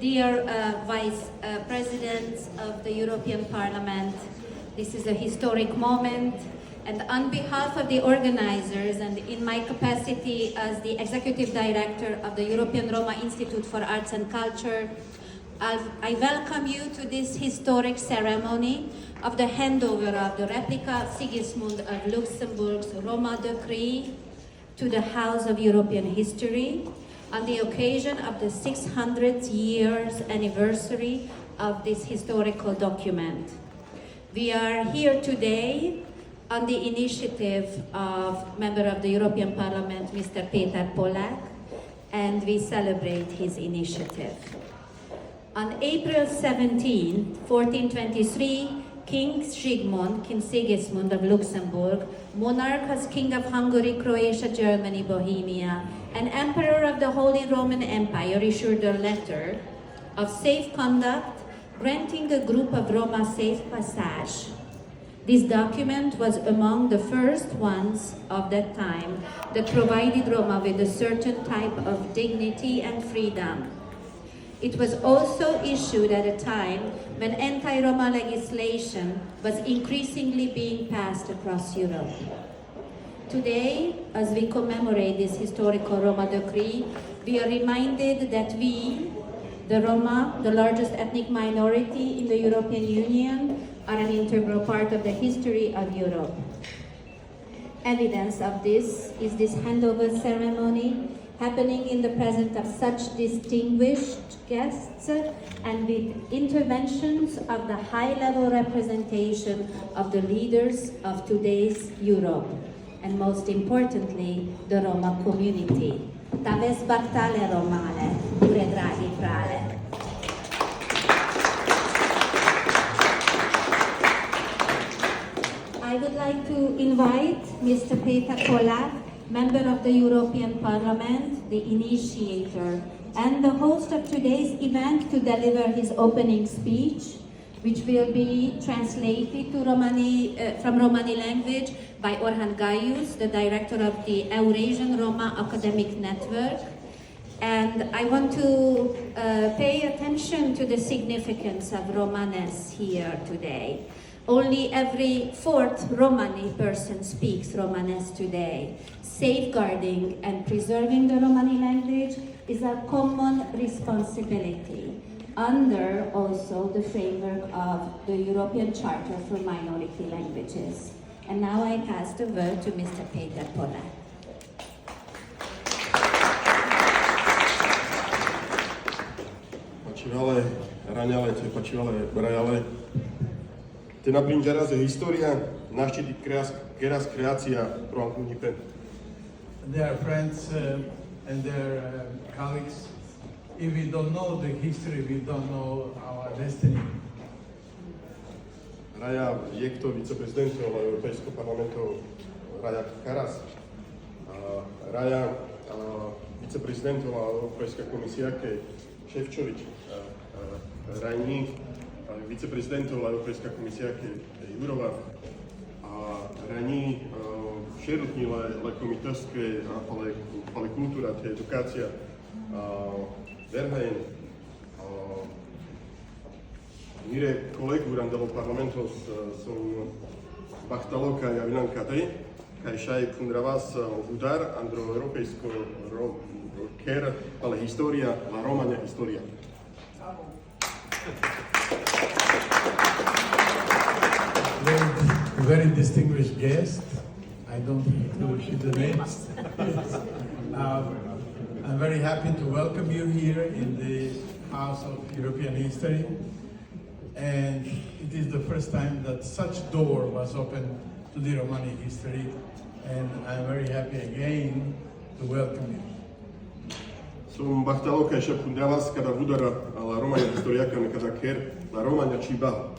Dear Vice Presidents of the European Parliament, this is a historic moment, and on behalf of the organizers and in my capacity as the Executive Director of the European Roma Institute for Arts and Culture, I welcome you to this historic ceremony of the handover of the replica Sigismund of Luxembourg's Roma decree to the House of European History on the occasion of the 600th years anniversary of this historical document. We are here today on the initiative of Member of the European Parliament, Mr. Péter Polák, and we celebrate his initiative. On April 17, 1423, King Sigismund of Luxembourg, monarch as King of Hungary, Croatia, Germany, Bohemia, and Emperor of the Holy Roman Empire, issued a letter of safe conduct granting a group of Roma safe passage. This document was among the first ones of that time that provided Roma with a certain type of dignity and freedom. It was also issued at a time when anti-Roma legislation was increasingly being passed across Europe. Today, as we commemorate this historical Roma decree, we are reminded that we, the Roma, the largest ethnic minority in the European Union, are an integral part of the history of Europe. Evidence of this is this handover ceremony happening in the presence of such distinguished guests and with interventions of the high-level representation of the leaders of today's Europe, and most importantly, the Roma community. Taves baktale Romale, ure dragi frale. I would like to invite Mr. Péter Polák, Member of the European Parliament, the initiator, and the host of today's event, to deliver his opening speech, which will be translated to from Romani language by Orhan Gaius, the director of the Eurasian Roma Academic Network. And I want to pay attention to the significance of Romanes here today. Only every fourth Romani person speaks Romanes today. Safeguarding and preserving the Romani language is a common responsibility under also the framework of the European Charter for Minority Languages. And now I pass the word to Mr. Péter Polák. Počívale raňale, te počívale brajale. Te napríklad teraz je história, naštiti keras kreácia pro Antonipe. Their friends and their colleagues, if we don't know the history, we don't know our destiny. Raja Jekto, viceprezidentov Európskeho parlamentu, Raja Karas, Raja viceprezidentov Európska komisia, Šefčovič, Rajní, viceprezidentov Európska komisia, Jurova, Rajní, šerutní lekomitostke, ale kultúra, edukácia, Verheyen, mire kolegu randelo parlamento som bachtaloka javinanka tej, kaj šaj fundravas udar andro europejsko ker, ale história, la Romania história. Very distinguished guest. I don't need to repeat the names. I'm very happy to welcome you here in the House of European History. And it is the first time that such door was opened to the Romani history. And I'm very happy again to welcome you. Som bachtaloka ești fundavas kada vudara la Romania historiaca ne kada ker la Romania ciba.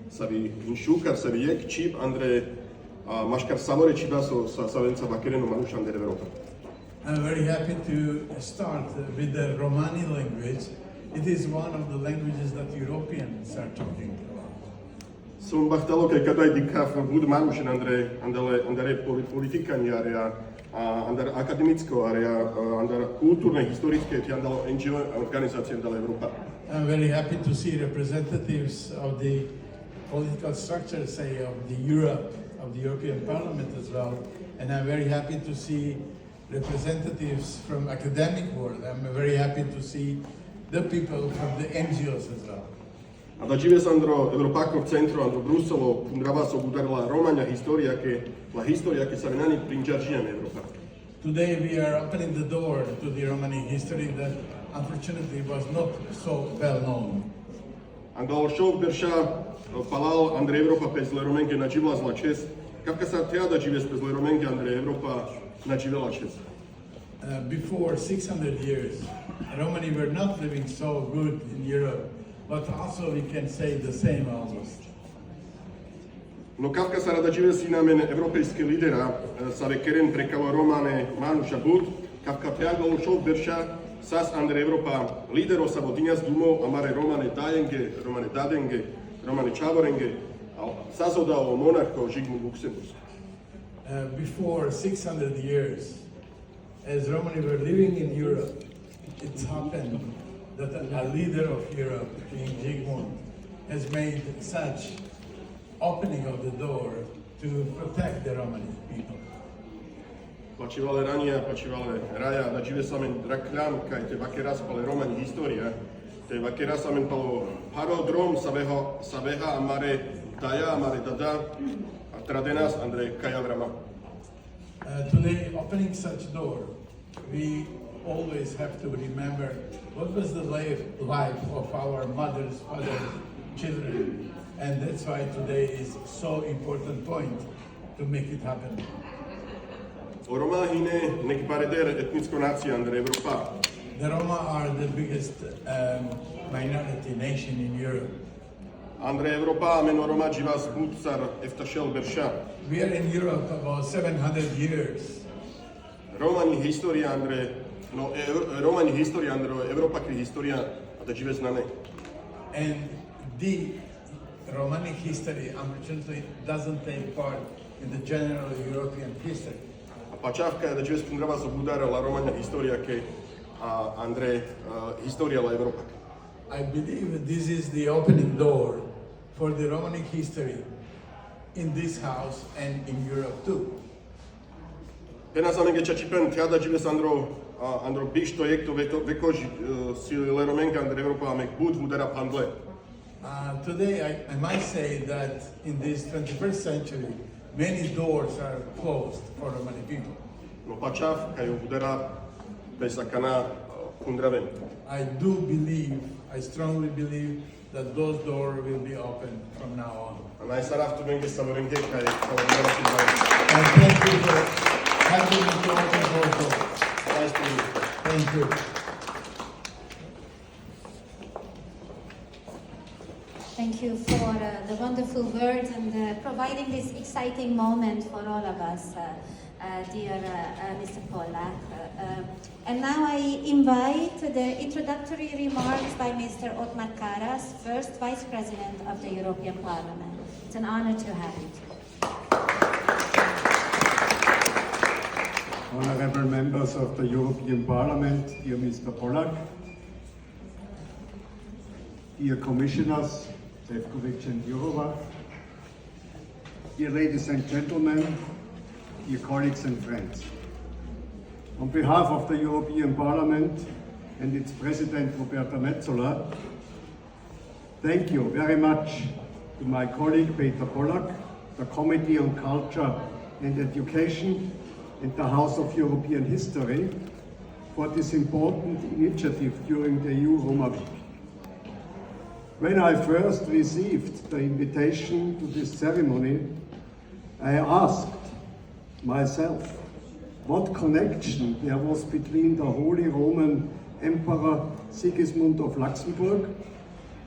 Savi inšukar, savi jek čib Andre maškar samore čiba sa savenca vakereno manušan de Europa. I'm very happy to start with the Romani language. It is one of the languages that Europeans are talking about. Som bahtalo che kadai di kaf bud manušen andare politikani area andare akademicko area andare kulturne historické ti andalo NGO organizácie andale Evropa. I'm very happy to see representatives of the political structure, say, of the Europe, of the European Parliament as well. And I'm very happy to see representatives from academic world. I'm very happy to see the people from the NGOs as well. A da žive andro Evropako v centru andro Bruselo pundrava so budarla Romania la historia che sa venani pringiargian Evropa. Today we are opening the door to the Romani history that unfortunately was not so well known. Andal šov berša palal Andrej Evropa pez Leromenke načivla zla čest. Kavka sa teada žive pez Leromenke Andrej Evropa načivela čest. Before 600 years, Romani were not living so good in Europe, but also we can say the same almost. No kavka sa rada žive si namen evropejske lidera sa ve keren prekalo Romane Manuša Bud, kavka teadol šov berša sas Andrej Evropa lidero sa vodinjas dumo amare Romane Dajenge, Romane Dadenge, Romane Čavorenge, sas odao monarho Sigismund Luxembourg. Before 600 years, as Romani were living in Europe, it happened that a leader of Europe, King Sigismund, has made such opening of the door to protect the Romani people. Pačivale rania, pačivale raja, da žive samen drakljam, kaj te vakeras pale Romani historia, te vakeras samen palo parodrom saveha amare daja, amare dada, a tradenas Andrej Kajavrama. Today, opening such door, we always have to remember what was the life of our mothers, fathers, children. And that's why today is so important point to make it happen. O Roma hine neki pareder etnicko nacija Andrej Evropa. The Roma are the biggest minority nation in Europe. Andrej Evropa meno Roma živas budcar eftašel berša. We are in Europe about 700 years. Romani historia Andrej, Evropa kri historia, a da žive znane. And the Romani history, unfortunately, doesn't take part in the general European history. A pačavka je da žive spundrava so budara la Romania historia ke Andrej historia la Evropa. I believe this is the opening door for the Romani history in this house and in Europe too. Pena sa menge čačipen teada žive andro biš to jekto vekož si Leromenka Andrej Evropa mek bud budara pandle. Today, I might say that in this 21st century, many doors are closed for Romani people. No pačav, kaj budara besakana kundraven. I strongly believe that those doors will be open from now on. A najsarav tu menge sa vorenge kaj budara kundraven. And thank you for having me to open also. Thank you. Thank you for the wonderful words and providing this exciting moment for all of us, dear Mr. Pollack. And now I invite the introductory remarks by Mr. Othmar Karas, first Vice President of the European Parliament. It's an honor to have you. Honorable members of the European Parliament, dear Mr. Pollack, dear commissioners, Šefčovič and Jourova, dear ladies and gentlemen, dear colleagues and friends. On behalf of the European Parliament and its President Roberta Metsola, thank you very much to my colleague Peter Pollack, the Committee on Culture and Education and the House of European History for this important initiative during the EU Roma Week. When I first received the invitation to this ceremony, I asked myself what connection there was between the Holy Roman Emperor Sigismund of Luxembourg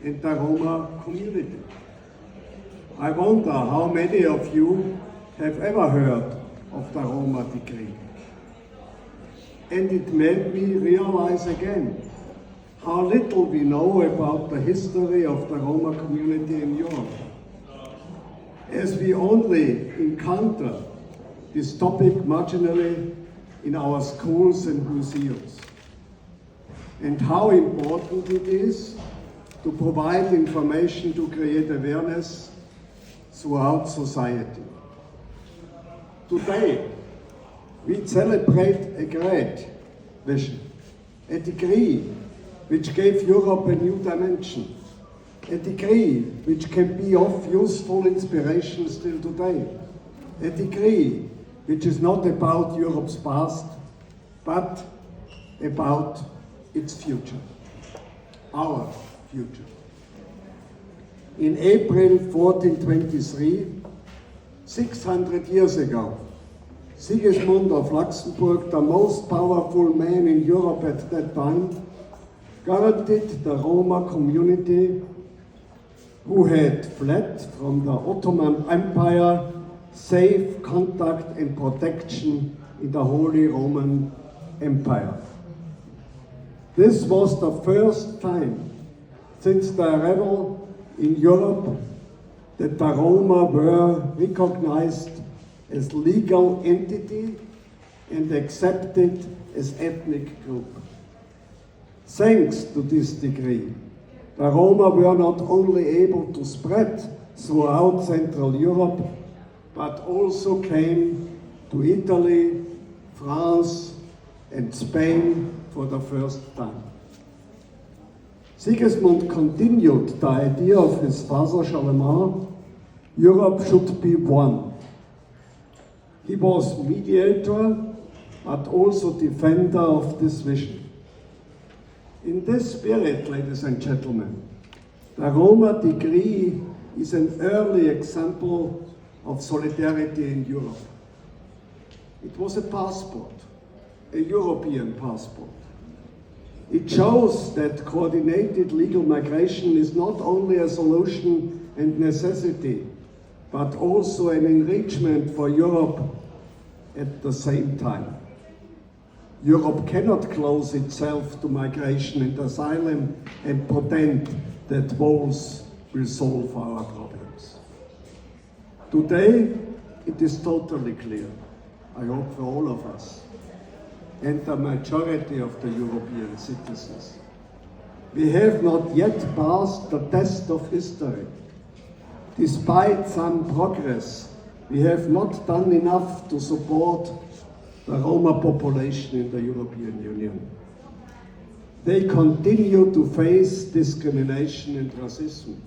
and the Roma community. I wonder how many of you have ever heard of the Roma decree. And it made me realize again how little we know about the history of the Roma community in Europe. as we only encounter this topic marginally in our schools and museums, and how important it is to provide information to create awareness throughout society. Today, we celebrate a great vision, a degree which gave Europe a new dimension, a degree which can be of useful inspiration still today, a degree which is not about Europe's past, but about its future, our future. In April 1423, 600 years ago, Sigismund of Luxembourg, the most powerful man in Europe at that time, guaranteed the Roma community who had fled from the Ottoman Empire safe contact and protection in the Holy Roman Empire. This was the first time since the arrival in Europe that the Roma were recognized as legal entity and accepted as ethnic group. Thanks to this decree, the Roma were not only able to spread throughout Central Europe, but also came to Italy, France, and Spain for the first time. Sigismund continued the idea of his father Charlemagne: Europe should be one. He was mediator, but also defender of this vision. In this spirit, ladies and gentlemen, the Roma Decree is an early example of solidarity in Europe. It was a passport, a European passport. It shows that coordinated legal migration is not only a solution and necessity, but also an enrichment for Europe at the same time. Europe cannot close itself to migration and asylum and pretend that walls will solve our problems. Today, it is totally clear, I hope for all of us, and the majority of the European citizens. We have not yet passed the test of history. Despite some progress, we have not done enough to support the Roma population in the European Union. They continue to face discrimination and racism.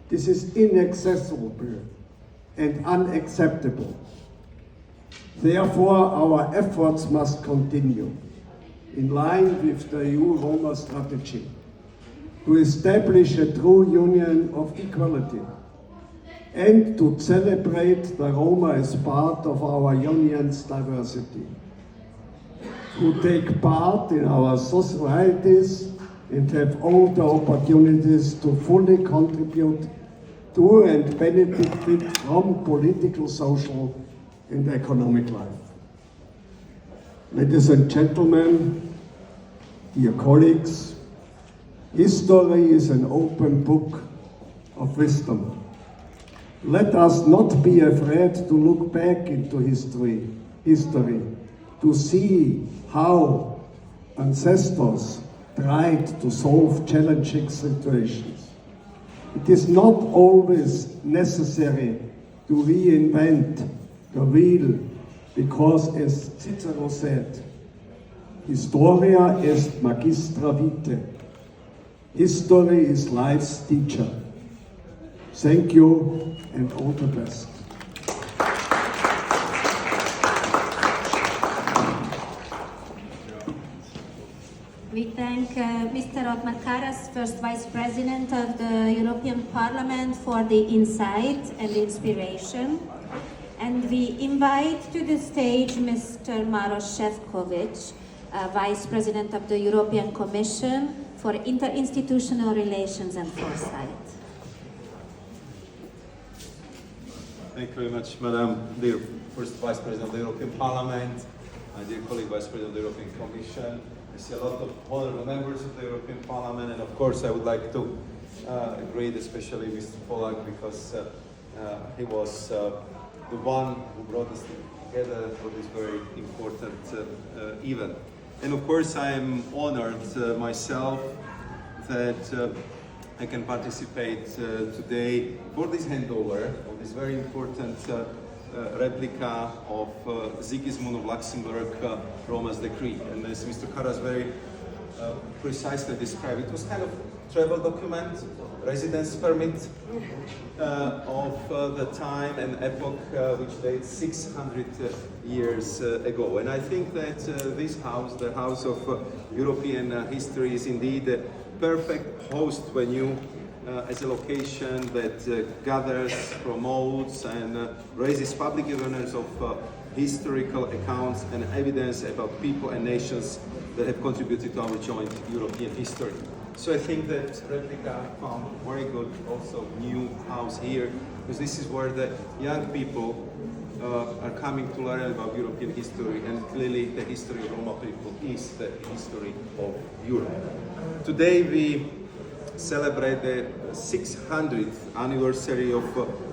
This is inaccessible and unacceptable. Therefore, our efforts must continue in line with the EU Roma strategy to establish a true union of equality and to celebrate the Roma as part of our union's diversity, who take part in our societies and have all the opportunities to fully contribute to and benefit from political, social, and economic life. Ladies and gentlemen, dear colleagues, history is an open book of wisdom. Let us not be afraid to look back into history, to see how ancestors tried to solve challenging situations. It is not always necessary to reinvent the wheel, because as Cicero said, Historia est magistra vitae. History is life's teacher. Thank you and all the best. We thank Mr. Othmar Karas, First Vice President of the European Parliament, for the insight and inspiration. And we invite to the stage Mr. Maros Šefčovič, Vice President of the European Commission for Interinstitutional Relations and Foresight. Thank you very much, Madam, dear First Vice President of the European Parliament, my dear colleague Vice President of the European Commission. I see a lot of honorable members of the European Parliament, and of course I would like to greet especially Mr. Polak, because he was the one who brought us together for this very important event. And of course, I am honored myself that I can participate today for this handover of this very important replica of Sigismund of Luxembourg Roma's decree. And as Mr. Karas very precisely described, it was kind of travel document, residence permit of the time and epoch which dates 600 years ago. And I think that this house, the House of European History, is indeed a perfect host venue as a location that gathers, promotes and raises public awareness of historical accounts and evidence about people and nations that have contributed to our joint European history. So I think that replica found very good also new house here, because this is where the young people are coming to learn about European history, and clearly the history of Roma people is the history of Europe. Today we celebrate the 600th anniversary of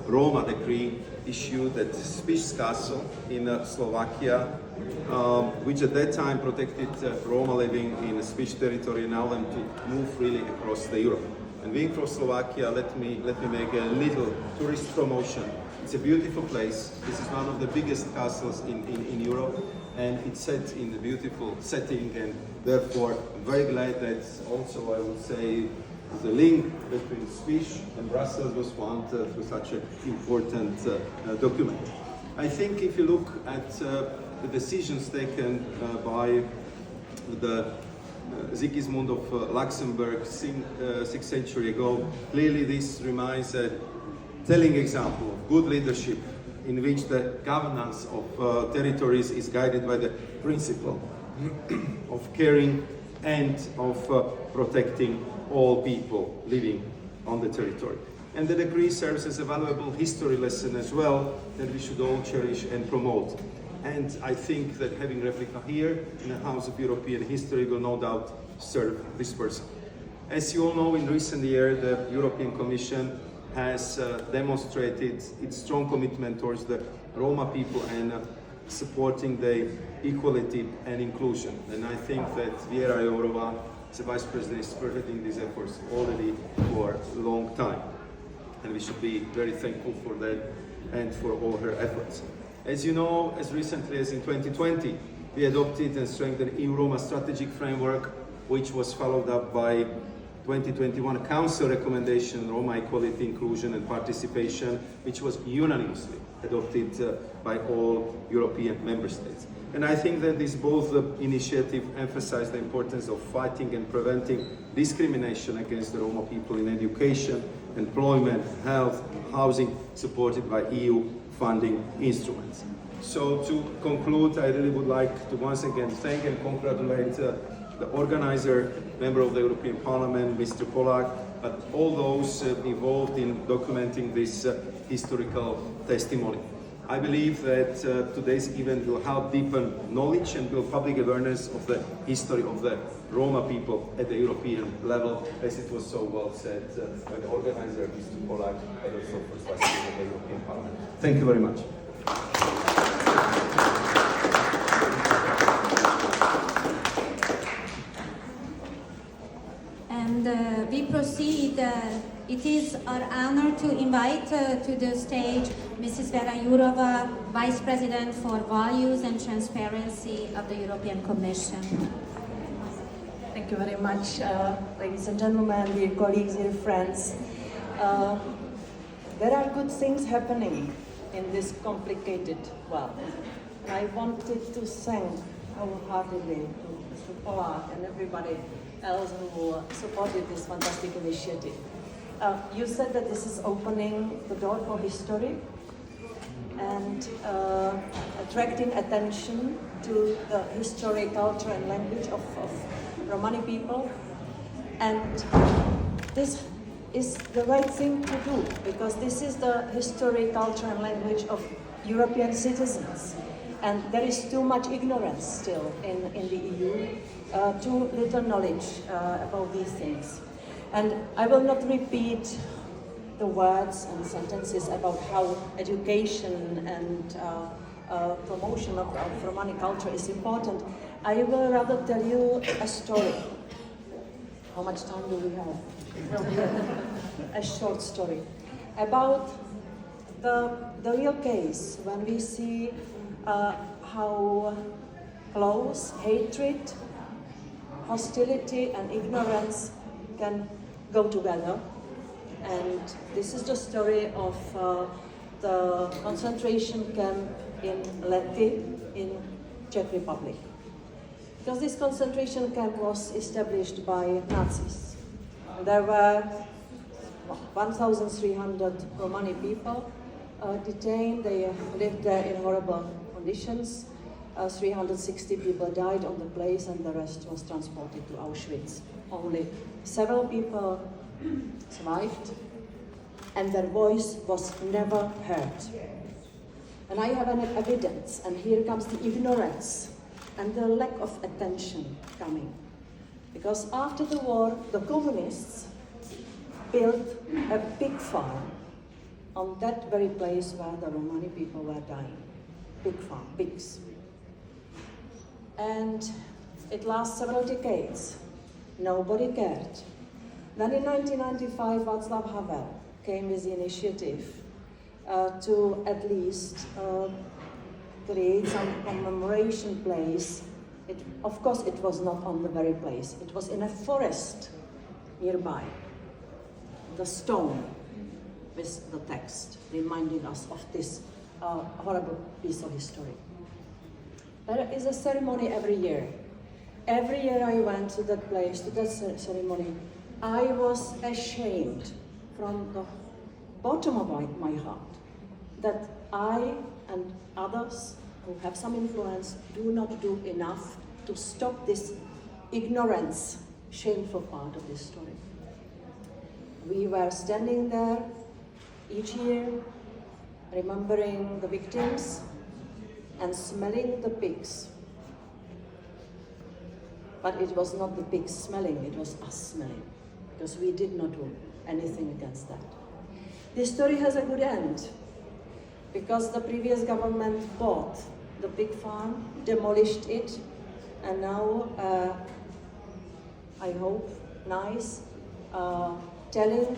Roma decree issued at Spiš Castle in Slovakia, which at that time protected Roma living in Spiš territory and allowed them to move freely across the Europe. And being from Slovakia, let me make a little tourist promotion. It's a beautiful place. This is one of the biggest castles in Europe, and it's set in a beautiful setting, and therefore I'm very glad that also, I would say, the link between Spiš and Brussels was found through such an important document. I think if you look at the decisions taken by the Sigismund of Luxembourg 6th century ago, clearly this reminds a telling example of good leadership in which the governance of territories is guided by the principle of caring and of protecting all people living on the territory. And the decree serves as a valuable history lesson as well that we should all cherish and promote. And I think that having replica here in the House of European History will no doubt serve this person. As you all know, in recent years, the European Commission has demonstrated its strong commitment towards the Roma people and supporting their equality and inclusion. And I think that Viera Jourova, as a Vice President, is spearheading these efforts already for a long time. And we should be very thankful for that and for all her efforts. As you know, as recently as in 2020, we adopted and strengthened EU Roma strategic framework, which was followed up by 2021 Council recommendation, Roma equality, inclusion and participation, which was unanimously adopted by all European member states. And I think that this both initiative emphasize the importance of fighting and preventing discrimination against the Roma people in education, employment, health, housing, supported by EU funding instruments. So to conclude, I really would like to once again thank and congratulate the organizer, member of the European Parliament, Mr. Polak, but all those involved in documenting this historical testimony. I believe that today's event will help deepen knowledge and build public awareness of the history of the Roma people at the European level, as it was so well said by the organizer, Mr. Polak, and also First Vice President of the European Parliament. Thank you very much. And we proceed. It is our honor to invite to the stage Mrs. Vera Jourova, Vice President for Values and Transparency of the European Commission. Thank you very much, ladies and gentlemen, dear colleagues, dear friends. There are good things happening in this complicated world. I wanted to thank wholeheartedly to Mr. Polak and everybody else who supported this fantastic initiative. You said that this is opening the door for history and attracting attention to the history, culture and language of Romani people. And this is the right thing to do, because this is the history, culture and language of European citizens. And there is too much ignorance still in the EU, too little knowledge about these things. And I will not repeat the words and sentences about how education and promotion of Romani culture is important, I will rather tell you a story. How much time do we have? A short story about the real case when we see how close hatred, hostility and ignorance can go together. And this is the story of the concentration camp in Lety in Czech Republic. Because this concentration camp was established by Nazis. There were 1,300 Romani people detained. They lived there in horrible conditions. 360 people died on the place and the rest was transported to Auschwitz. Only several people survived and their voice was never heard. And I have an evidence, and here comes the ignorance and the lack of attention coming. Because after the war, the communists built a pig farm on that very place where the Romani people were dying. Pig farm, pigs. And it lasts several decades. Nobody cared. Then in 1995, Václav Havel came with the initiative to at least create some commemoration place. Of course, it was not on the very place. It was in a forest nearby. The stone with the text reminding us of this horrible piece of history. There is a ceremony every year. Every year I went to that place, to that ceremony. I was ashamed from the bottom of my heart that I and others who have some influence do not do enough to stop this ignorance, shameful part of this story. We were standing there each year, remembering the victims and smelling the pigs. But it was not the pigs smelling, it was us smelling, because we did not do anything against that. This story has a good end, because the previous government bought the pig farm, demolished it, and now, I hope, nice, telling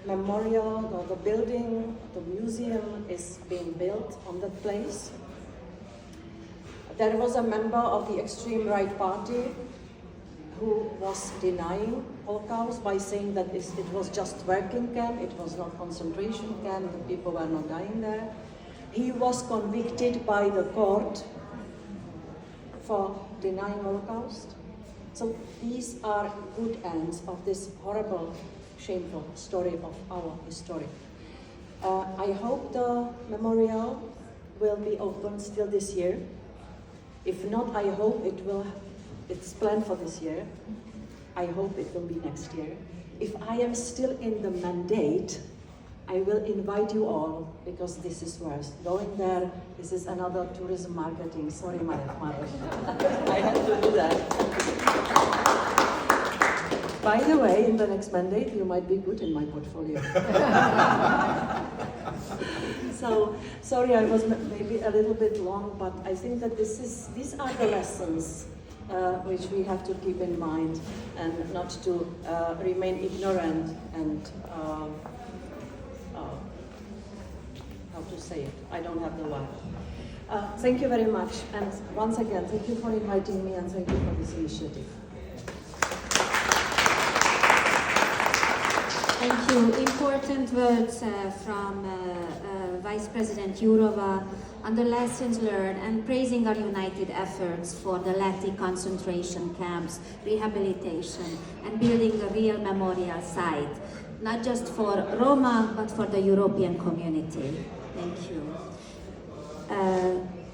memorial, or the building, the museum is being built on that place. There was a member of the extreme right party who was denying Holocaust by saying that it was just working camp, it was not concentration camp, the people were not dying there. He was convicted by the court for denying Holocaust. So these are good ends of this horrible, shameful story of our history. I hope the memorial will be open still this year. If not, I hope it's planned for this year. I hope it will be next year. If I am still in the mandate, I will invite you all, because this is worse. Going there, this is another tourism marketing. Sorry, Marek. I had to do that. By the way, in the next mandate, you might be good in my portfolio. So, sorry, I was maybe a little bit long, but I think that these are the lessons which we have to keep in mind, and not to remain ignorant and how to say it? I don't have the word. Thank you very much, and once again, thank you for inviting me, and thank you for this initiative. Thank you. Important words from Vice President Jourova on the lessons learned and praising our united efforts for the Lety concentration camps, rehabilitation, and building a real memorial site, not just for Roma, but for the European community. Thank you.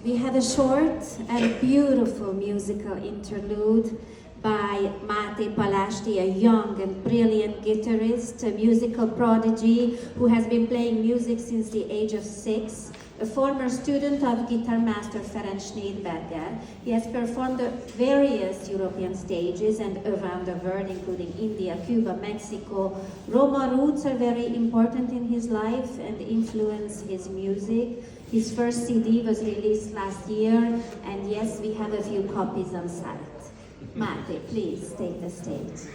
We had a short and beautiful musical interlude by Máté Palásti, a young and brilliant guitarist, a musical prodigy who has been playing music since the age of 6 A former student of guitar master Ferenc Schneidberger, he has performed at various European stages and around the world, including India, Cuba, Mexico. Roma roots are very important in his life and influence his music. His first CD was released last year, and yes, we have a few copies on site. Mate, please take the stage.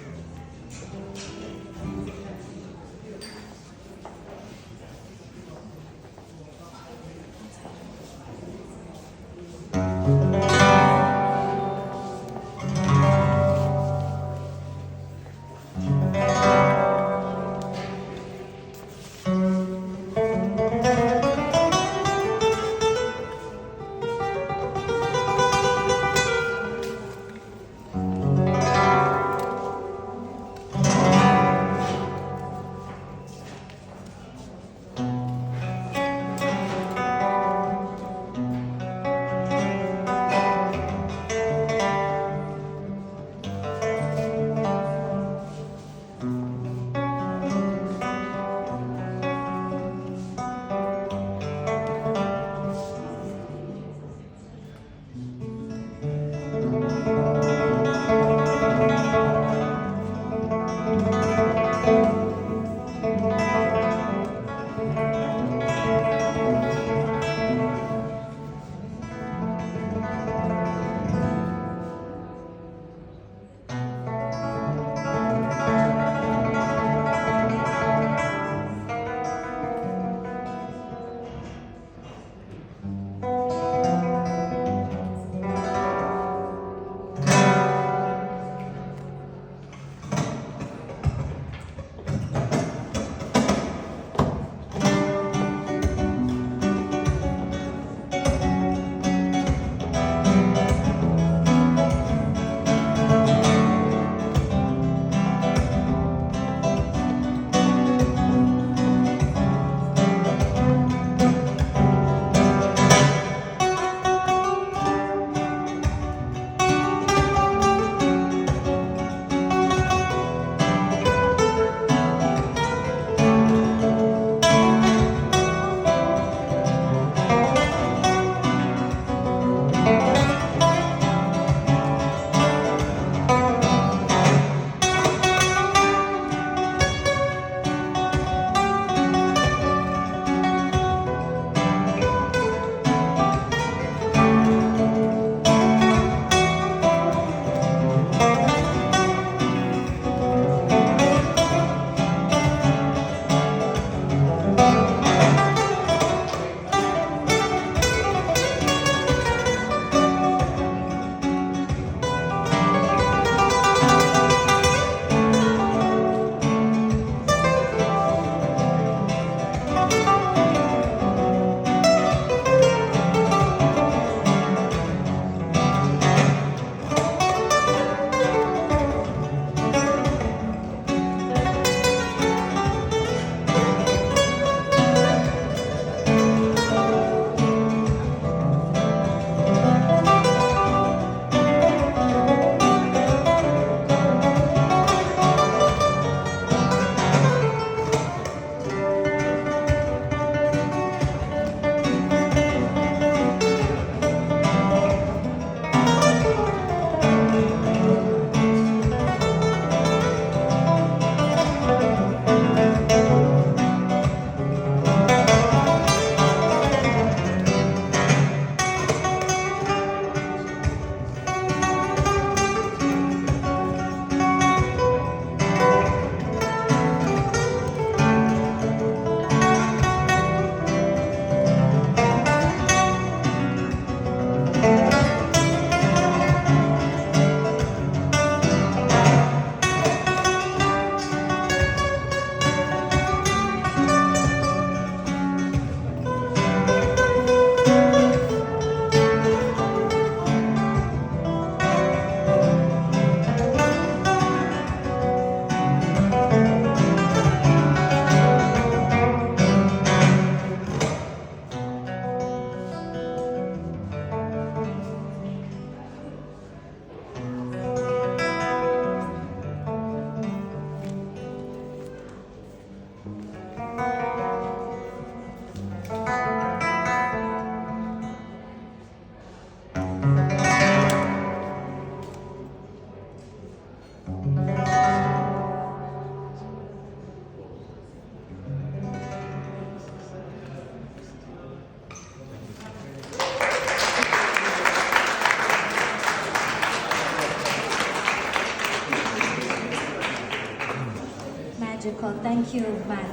magical. Thank you, Matt.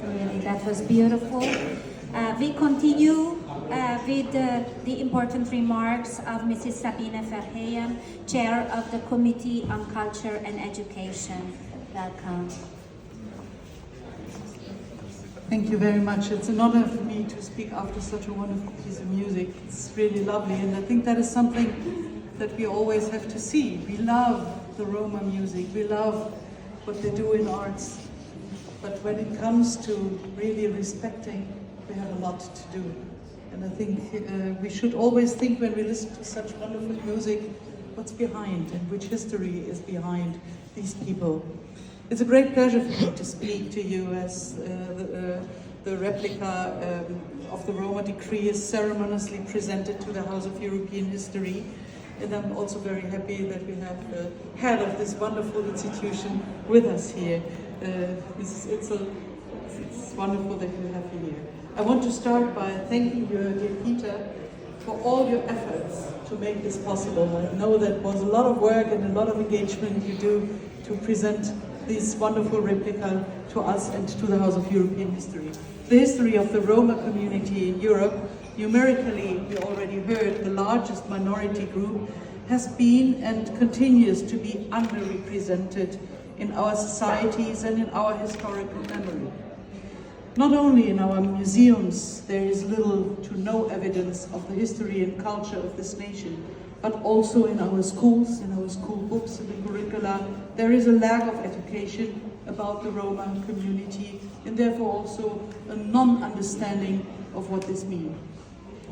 Really, that was beautiful. We continue with the important remarks of Mrs. Sabine Verheyen, Chair of the Committee on Culture and Education. Welcome. Thank you very much. It's an honor for me to speak after such a wonderful piece of music. It's really lovely, and I think that is something that we always have to see. We love the Roma music, we love what they do in arts, but when it comes to really respecting, we have a lot to do. And I think we should always think when we listen to such wonderful music, what's behind and which history is behind these people. It's a great pleasure for me to speak to you as the replica of the Roma decree is ceremoniously presented to the House of European History. And I'm also very happy that we have the head of this wonderful institution with us here. It's wonderful that you have you here. I want to start by thanking you, dear Peter, for all your efforts to make this possible. I know that was a lot of work and a lot of engagement you do to present this wonderful replica to us and to the House of European History. The history of the Roma community in Europe, numerically, we already heard, the largest minority group, has been and continues to be underrepresented in our societies and in our historical memory. Not only in our museums, there is little to no evidence of the history and culture of this nation, but also in our schools, in our school books, in the curricula, there is a lack of education about the Roma community and therefore also a non-understanding of what this means.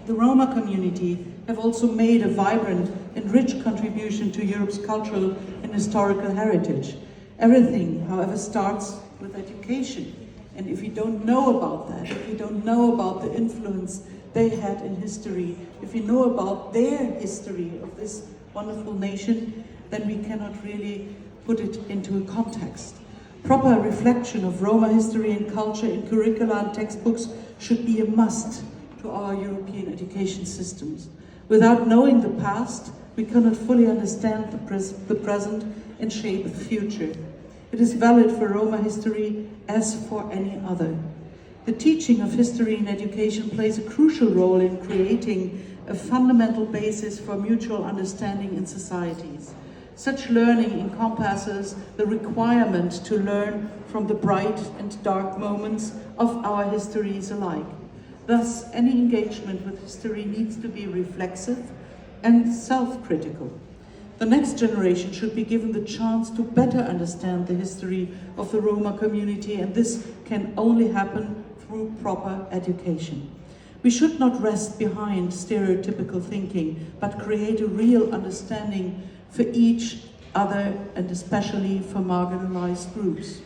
The Roma community have also made a vibrant and rich contribution to Europe's cultural and historical heritage. Everything, however, starts with education. And if you don't know about that, if you don't know about the influence they had in history, if you know about their history of this wonderful nation, then we cannot really put it into a context. Proper reflection of Roma history and culture in curricula and textbooks should be a must to our European education systems. Without knowing the past, we cannot fully understand the present and shape the future. It is valid for Roma history as for any other. The teaching of history in education plays a crucial role in creating a fundamental basis for mutual understanding in societies. Such learning encompasses the requirement to learn from the bright and dark moments of our histories alike. Thus, any engagement with history needs to be reflexive and self-critical. The next generation should be given the chance to better understand the history of the Roma community, and this can only happen through proper education. We should not rest behind stereotypical thinking, but create a real understanding for each other and especially for marginalized groups.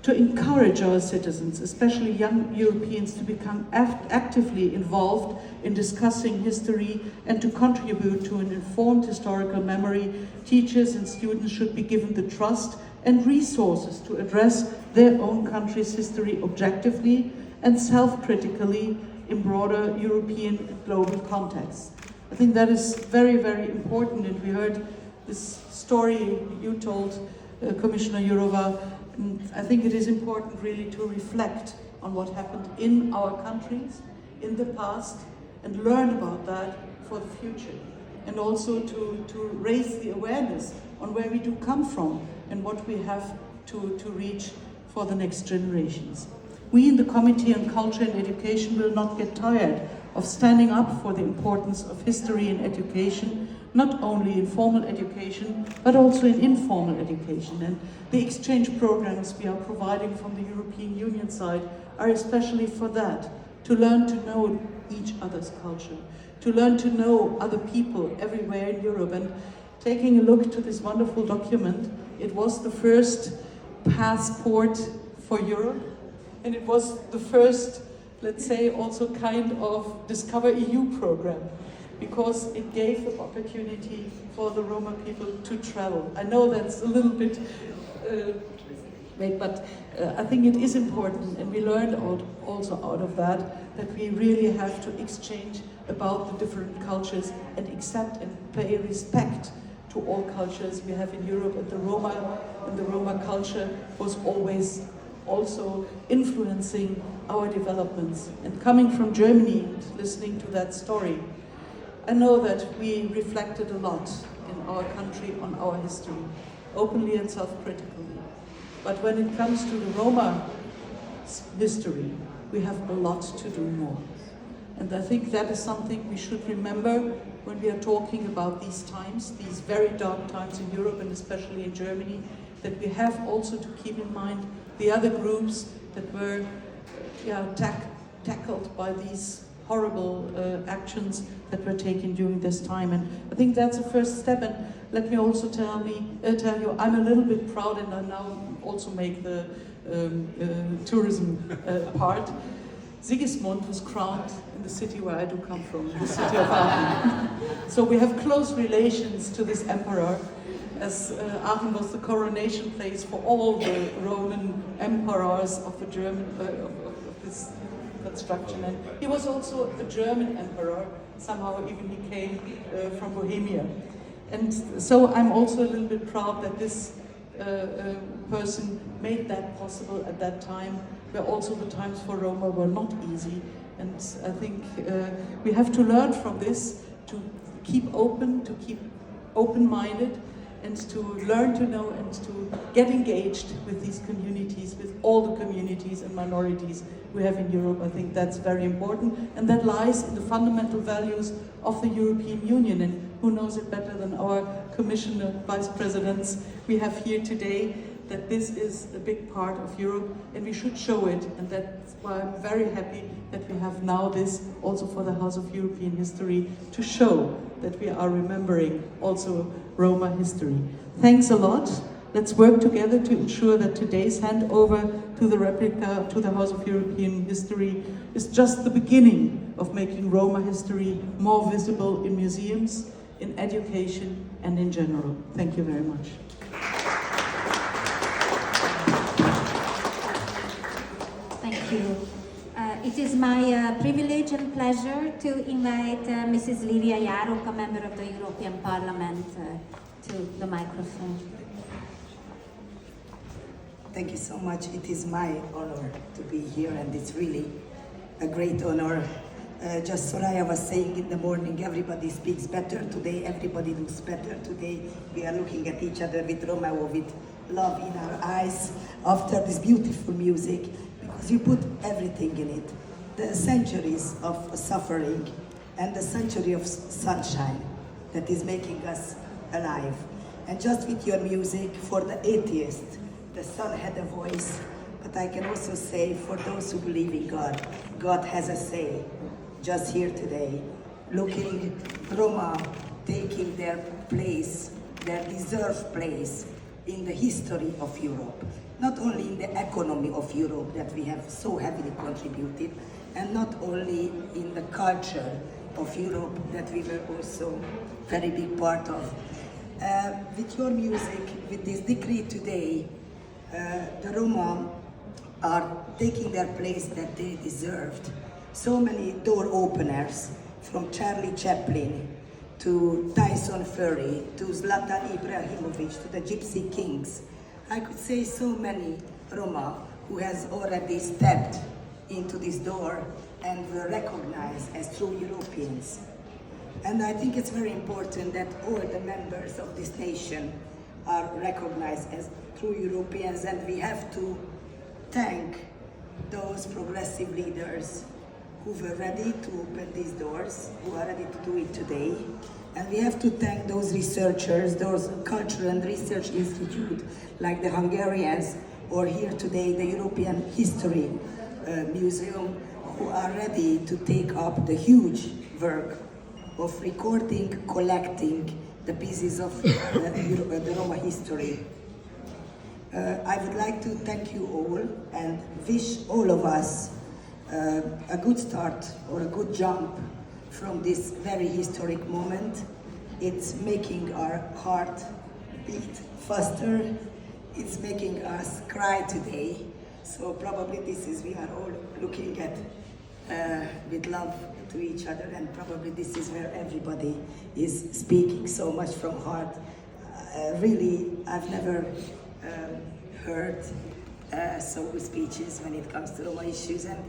To encourage our citizens, especially young Europeans, to become actively involved in discussing history and to contribute to an informed historical memory, teachers and students should be given the trust and resources to address their own country's history objectively and self-critically in broader European and global contexts. I think that is very, very important, and we heard this story you told, Commissioner Jourova. I think it is important really to reflect on what happened in our countries in the past and learn about that for the future, and also to raise the awareness on where we do come from and what we have to reach for the next generations. We in the Committee on Culture and Education will not get tired of standing up for the importance of history in education, not only in formal education, but also in informal education. And the exchange programs we are providing from the European Union side are especially for that, to learn to know each other's culture, to learn to know other people everywhere in Europe. And taking a look to this wonderful document, it was the first passport for Europe, and it was the first, let's say, also kind of Discover EU program, because it gave the opportunity for the Roma people to travel. I know that's a little bit vague, but I think it is important, and we learned also out of that we really have to exchange about the different cultures and accept and pay respect to all cultures we have in Europe, and the Roma culture was always also influencing our developments. And coming from Germany and listening to that story, I know that we reflected a lot in our country on our history, openly and self-critically. But when it comes to the Roma history, we have a lot to do more. And I think that is something we should remember when we are talking about these times, these very dark times in Europe and especially in Germany, that we have also to keep in mind the other groups that were tackled by these horrible actions that were taken during this time. And I think that's a first step. And let me also tell you, I'm a little bit proud, and I now also make the tourism part. Sigismund was crowned in the city where I do come from, the city of Aachen. So we have close relations to this emperor, as Aachen was the coronation place for all the Roman emperors of the German of this construction. And he was also a German emperor. Somehow even he came from Bohemia. And so I'm also a little bit proud that this person made that possible at that time, where also the times for Roma were not easy. And I think we have to learn from this, to keep open, to keep open-minded, and to learn to know and to get engaged with these communities, with all the communities and minorities we have in Europe. I think that's very important, and that lies in the fundamental values of the European Union. And who knows it better than our commissioner, vice presidents we have here today, that this is a big part of Europe and we should show it. And that's why I'm very happy that we have now this also for the House of European History, to show that we are remembering also Roma history. Thanks a lot. Let's work together to ensure that today's handover to the replica to the House of European History is just the beginning of making Roma history more visible in museums, in education, and in general. Thank you very much. Thank you. It is my privilege and pleasure to invite Mrs. Livia Jaruk, a member of the European Parliament, to the microphone. Thank you so much. It is my honor to be here, and it's really a great honor. Just Soraya was saying in the morning, everybody speaks better today, everybody looks better today. We are looking at each other with Roma, with love in our eyes after this beautiful music, because you put everything in it. The centuries of suffering and the century of sunshine that is making us alive. And just with your music, for the atheist, the sun had a voice, but I can also say for those who believe in God, God has a say. Just here today, looking Roma taking their place, their deserved place in the history of Europe. Not only in the economy of Europe that we have so heavily contributed, and not only in the culture of Europe that we were also very big part of. With your music, with this decree today, the Roma are taking their place that they deserved. So many door openers, from Charlie Chaplin to Tyson Fury to Zlatan Ibrahimovic to the Gypsy Kings. I could say so many Roma who has already stepped into this door and were recognized as true Europeans. And I think it's very important that all the members of this nation are recognized as true Europeans, and we have to thank those progressive leaders who were ready to open these doors, who are ready to do it today. And we have to thank those researchers, those cultural and research institutes like the Hungarians, or here today the European History Museum, who are ready to take up the huge work of recording, collecting the pieces of the Roma history. I would like to thank you all and wish all of us a good start or a good jump from this very historic moment. It's making our heart beat faster. It's making us cry today. So probably this is, we are all looking at with love to each other, and probably this is where everybody is speaking so much from heart. Really, I've never heard so speeches when it comes to Roma issues. And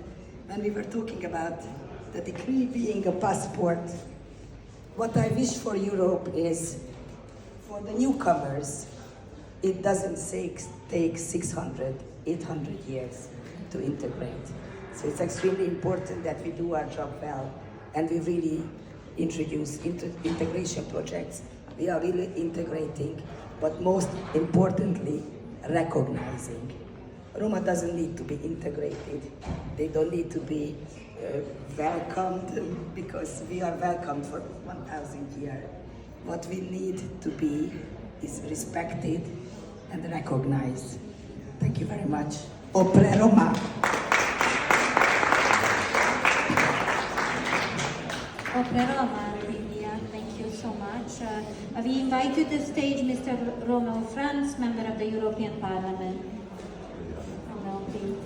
when we were talking about the decree being a passport, what I wish for Europe is for the newcomers, it doesn't take 600, 800 years to integrate. So it's extremely important that we do our job well and we really introduce integration projects. We are really integrating, but most importantly, recognizing. Roma doesn't need to be integrated. They don't need to be welcomed because we are welcomed for 1,000 years. What we need to be is respected and recognized. Thank you very much. Opre Roma. Opre Roma, Lilia, thank you so much. We invite to the stage Mr. Rommel Franz, member of the European Parliament. Rommel, please.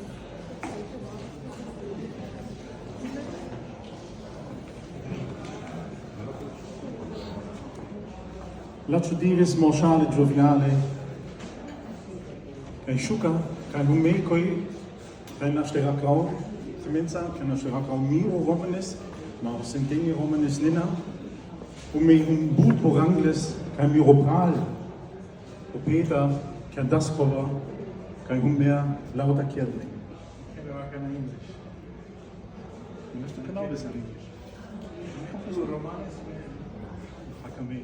Lascio dire smoșale gioviale, kai shuka, kai humekoi, kai naște racau, semența, kai naște racau mio romanes, ma sentengi romanes nina, mei un but porangles, kai miropral, o Peter, kai daskova, kai hummer lauter kierle. Can I work in English? Du möchtest genau das in Englisch. So Romanes? Hakame.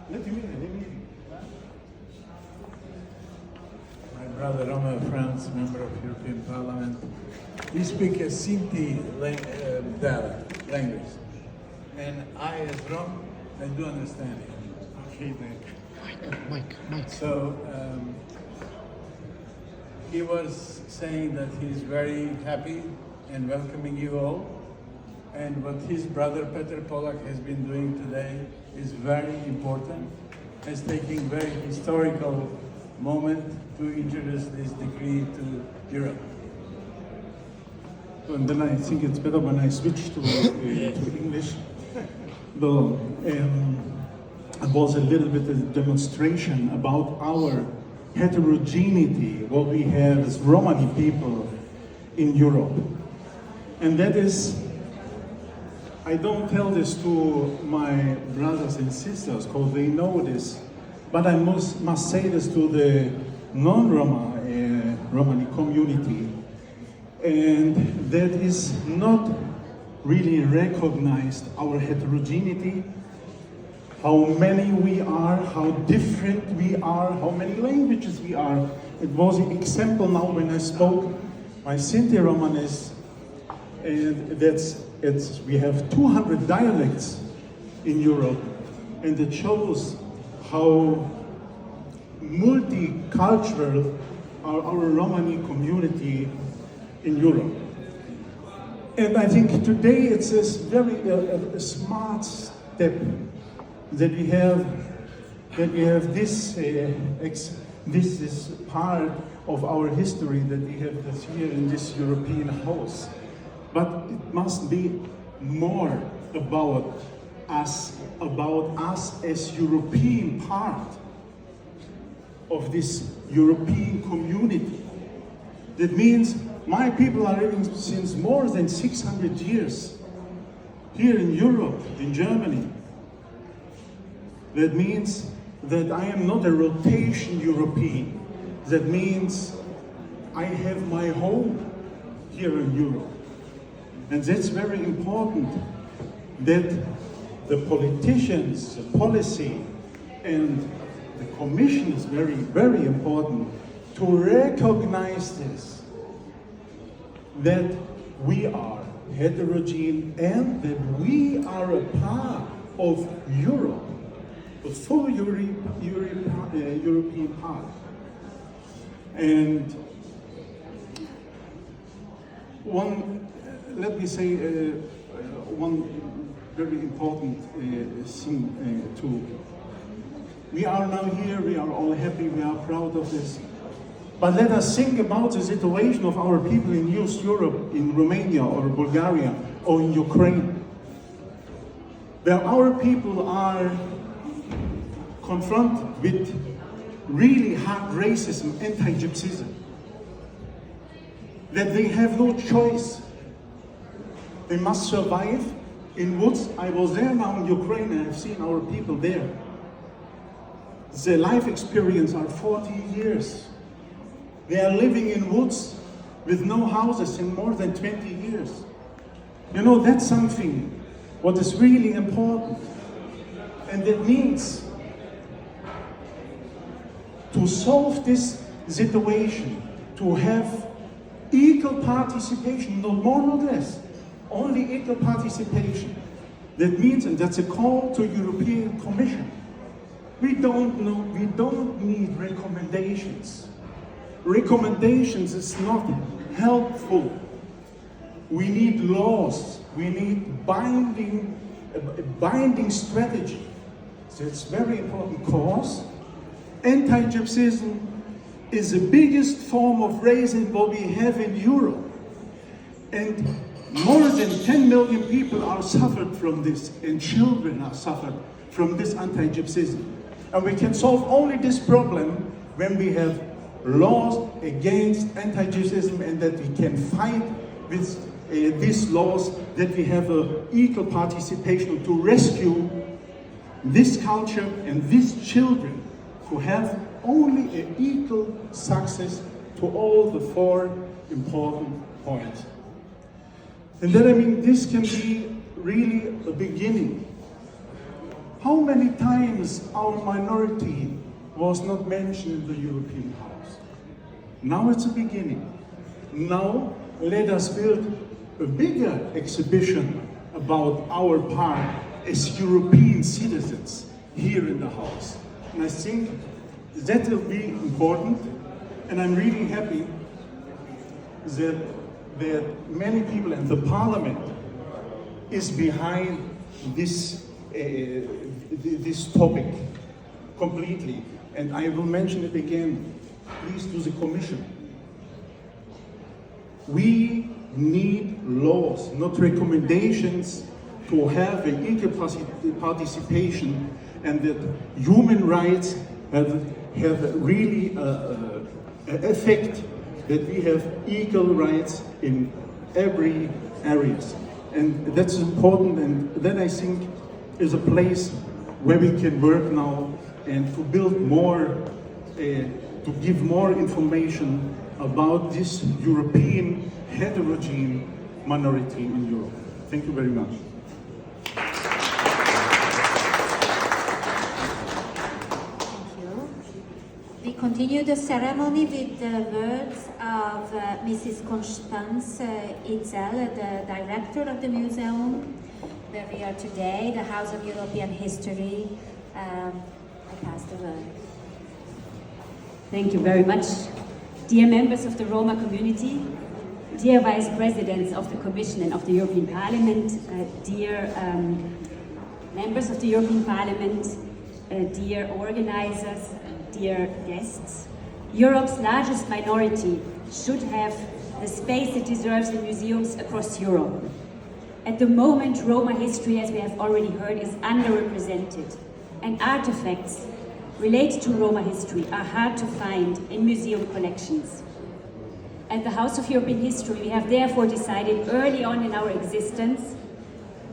Let me. My brother Roma Franz, member of European Parliament, we speak a Sinti dialect, language. And I, as Rom, I do understand it. Okay, Mike. So, he was saying that he's very happy and welcoming you all. And what his brother Peter Polak has been doing today is very important. He's taking very historical moment to introduce this decree to Europe. And then I think it's better when I switch to English. Though it was a little bit of a demonstration about our heterogeneity, what we have as Romani people in Europe. And that is, I don't tell this to my brothers and sisters because they know this, but I must say this to the non-Roma Romani community, and that is not really recognized our heterogeneity, how many we are, how different we are, how many languages we are. It was an example now when I spoke my Sinti Romanes, and we have 200 dialects in Europe, and it shows how multicultural our Romani community in Europe. And I think today it's a very smart step that we have this. This is part of our history that we have this here in this European house. But it must be more about us as European part of this European community. That means my people are living since more than 600 years here in Europe, in Germany. That means that I am not a rotation European. That means I have my home here in Europe. And that's very important that the politicians, the policy, and the Commission is very, very important to recognize this, that we are heterogeneous and that we are a part of Europe, the full European part. And let me say one very important thing too. We are now here, we are all happy, we are proud of this. But let us think about the situation of our people in East Europe, in Romania or Bulgaria or in Ukraine, where our people are confront with really hard racism, anti-Gypsyism, that they have no choice. They must survive in woods. I was there now in Ukraine and I've seen our people there. Their life experience are 40 years. They are living in woods with no houses in more than 20 years. You know, that's something what is really important. And that means to solve this situation, to have equal participation, no more, no less, only equal participation. That means, and that's a call to European Commission, we don't need recommendations. Recommendations is not helpful. We need laws, we need binding strategy. So it's very important because anti-Gypsyism is the biggest form of racism what we have in Europe. And more than 10 million people are suffered from this, and children are suffered from this anti-Gypsyism. And we can solve only this problem when we have laws against anti-Gypsyism and that we can fight with these laws, that we have equal participation to rescue this culture and these children who have only an equal success to all the four important points. And then, I mean, this can be really a beginning. How many times our minority was not mentioned in the European House? Now it's a beginning. Now let us build a bigger exhibition about our part as European citizens here in the House. And I think that will be important, and I'm really happy that many people in the Parliament is behind this topic completely. And I will mention it again, please, to the Commission. We need laws, not recommendations, to have an equal participation, and that human rights have really an effect, that we have equal rights in every area. And that's important, and that, I think, is a place where we can work now and to build more, to give more information about this European heterogeneous minority in Europe. Thank you very much. We continue the ceremony with the words of Mrs. Constance Itzel, the director of the museum where we are today, the House of European History. I pass the word. Thank you very much. Dear members of the Roma community, dear vice presidents of the Commission and of the European Parliament, dear members of the European Parliament, dear organizers, dear guests, Europe's largest minority should have the space it deserves in museums across Europe. At the moment, Roma history, as we have already heard, is underrepresented, and artifacts related to Roma history are hard to find in museum collections. At the House of European History, we have therefore decided early on in our existence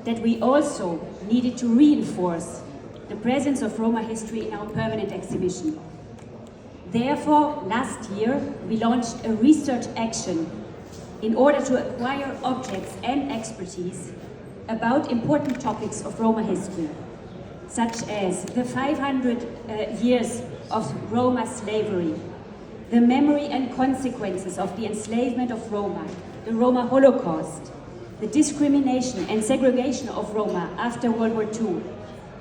that we also needed to reinforce the presence of Roma history in our permanent exhibition. Therefore, last year, we launched a research action in order to acquire objects and expertise about important topics of Roma history, such as the 500 years of Roma slavery, the memory and consequences of the enslavement of Roma, the Roma Holocaust, the discrimination and segregation of Roma after World War II.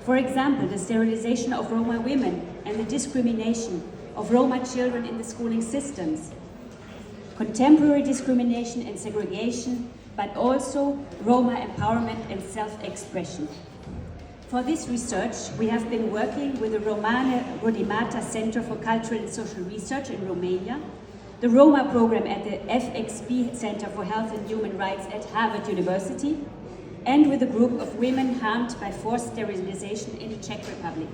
For example, the sterilization of Roma women and the discrimination of Roma children in the schooling systems, contemporary discrimination and segregation, but also Roma empowerment and self-expression. For this research, we have been working with the Romane Rodimata Center for Cultural and Social Research in Romania, the Roma program at the FXB Center for Health and Human Rights at Harvard University, and with a group of women harmed by forced sterilization in the Czech Republic.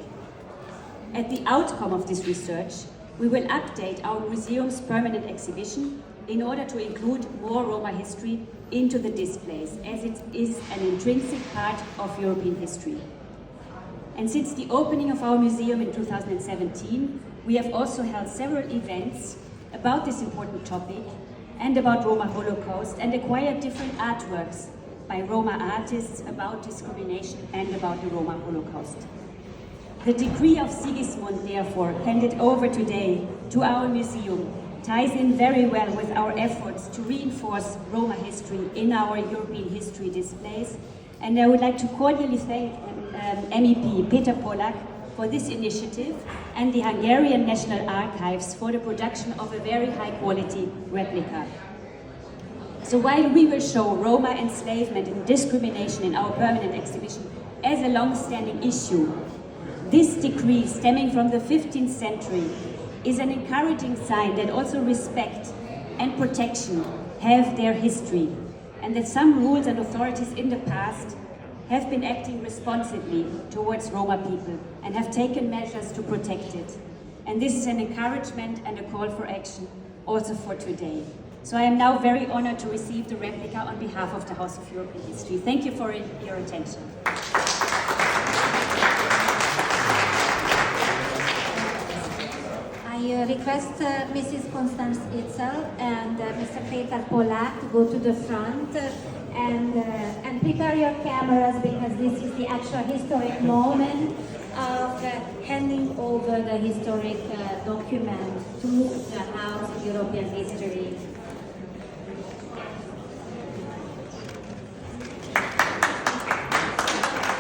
At the outcome of this research, we will update our museum's permanent exhibition in order to include more Roma history into the displays, as it is an intrinsic part of European history. And since the opening of our museum in 2017, we have also held several events about this important topic and about Roma Holocaust, and acquired different artworks by Roma artists about discrimination and about the Roma Holocaust. The decree of Sigismund, therefore, handed over today to our museum, ties in very well with our efforts to reinforce Roma history in our European history displays. And I would like to cordially thank MEP Peter Polak for this initiative and the Hungarian National Archives for the production of a very high quality replica. So while we will show Roma enslavement and discrimination in our permanent exhibition as a long-standing issue, this decree stemming from the 15th century is an encouraging sign that also respect and protection have their history, and that some rules and authorities in the past have been acting responsibly towards Roma people and have taken measures to protect it. And this is an encouragement and a call for action also for today. So I am now very honored to receive the replica on behalf of the House of European History. Thank you for your attention. I request Mrs. Constanz Itzel and Mr. Peter Polak to go to the front and prepare your cameras, because this is the actual historic moment of handing over the historic document to the House of European History.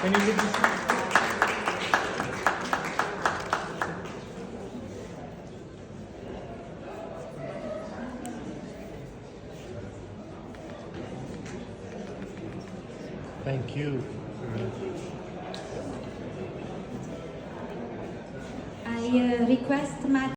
Can you look Thank you. I request Matt